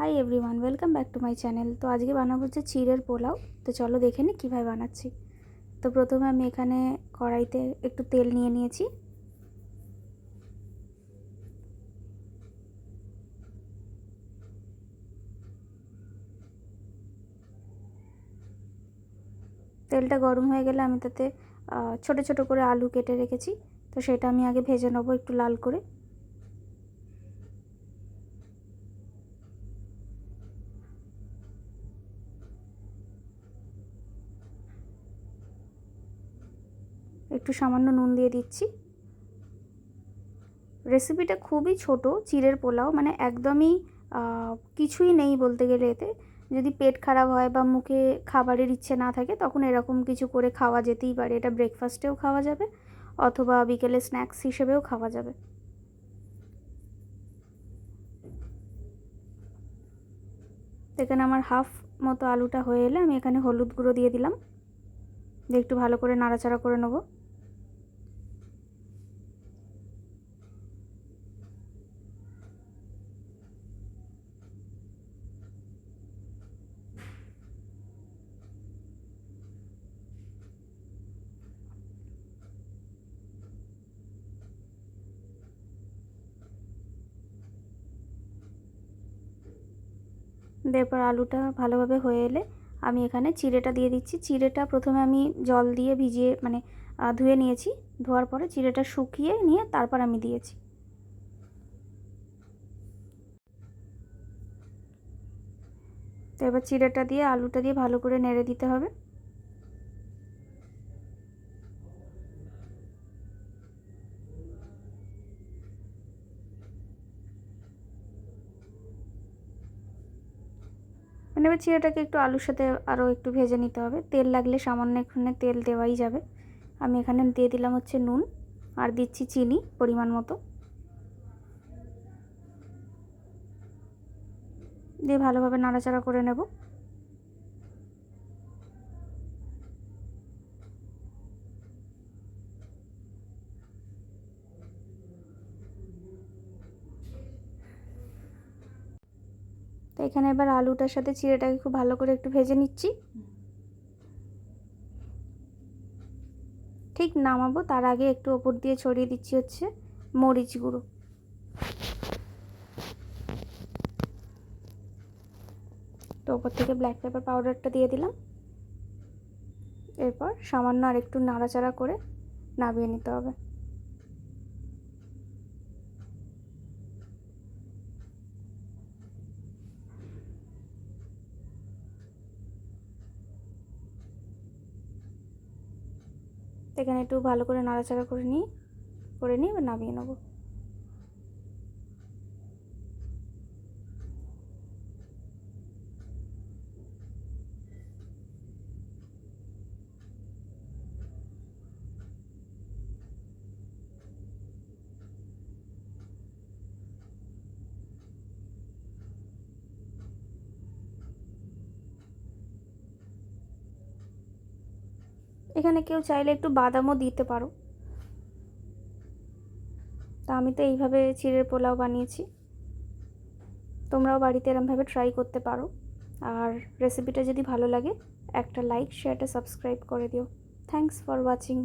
Hi everyone, welcome back to my channel. তো আজকে বানাবো হচ্ছে চিড়ের পোলাও। তো চলো দেখে নিই কীভাবে বানাচ্ছি। তো প্রথমে আমি এখানে কড়াইতে একটু তেল নিয়ে নিয়েছি। তেলটা গরম হয়ে গেলে আমি তাতে ছোট ছোট করে আলু কেটে রেখেছি, তো সেটা আমি আগে ভেজে নেবো একটু লাল করে। একটু সামান্য নুন দিয়ে দিচ্ছি। রেসিপিটা খুবই ছোট, চিড়ের পোলাও, মানে একদমই কিছুই নেই বলতে গেলে। এতে যদি পেট খারাপ হয় বা মুখে খাবারের ইচ্ছে না থাকে তখন এরকম কিছু করে খাওয়া যেতেই পারে। এটা ব্রেকফাস্টেও খাওয়া যাবে অথবা বিকেলে স্ন্যাক্স হিসেবেও খাওয়া যাবে। এখানে আমার হাফ মতো আলুটা হয়ে এলে আমি এখানে হলুদ গুঁড়ো দিয়ে দিলাম, দিয়ে একটু ভালো করে নাড়াচাড়া করে নেবো। এরপর আলুটা ভালোভাবে হয়ে এলে আমি এখানে চিড়েটা দিয়ে দিচ্ছি। চিড়েটা প্রথমে আমি জল দিয়ে ভিজিয়ে ধুয়ে নিয়েছি। ধোয়ার পরে চিড়েটা শুকিয়ে নিয়ে তারপর আমি দিয়েছি। তো এবার চিড়েটা দিয়ে আলুটা দিয়ে ভালো করে নেড়ে দিতে হবে। এবার চিড়েটাকে একটু আলুর সাথে আরও একটু ভেজে নিতে হবে। তেল লাগলে সামান্য এখানে তেল দেওয়াই যাবে। আমি এখানে দিয়ে দিলাম হচ্ছে নুন, আর দিচ্ছি চিনি পরিমাণ মতো, দিয়ে ভালোভাবে নাড়াচাড়া করে নেব। তো এখানে এবার আলুটার সাথে চিড়েটাকে খুব ভালো করে একটু ভেজে নিচ্ছি। ঠিক নামাবো তার আগে একটু ওপর দিয়ে ছড়িয়ে দিচ্ছি হচ্ছে মরিচ গুঁড়ো। তো ওপর থেকে ব্ল্যাক পেপার পাউডারটা দিয়ে দিলাম। এরপর সামান্য আর একটু নাড়াচাড়া করে নামিয়ে নিতে হবে। এখানে একটু ভালো করে নাড়াচাড়া করে নিয়ে এবার নামিয়ে নেব। এখানে কেউ চাইলে একটু বাদামও দিতে পারো। তা আমি তো এইভাবে চিড়ের পোলাও বানিয়েছি, তোমরাও বাড়িতে এরমভাবে ট্রাই করতে পারো। আর রেসিপিটা যদি ভালো লাগে একটা লাইক, শেয়ারটা সাবস্ক্রাইব করে দিও। Thanks for watching.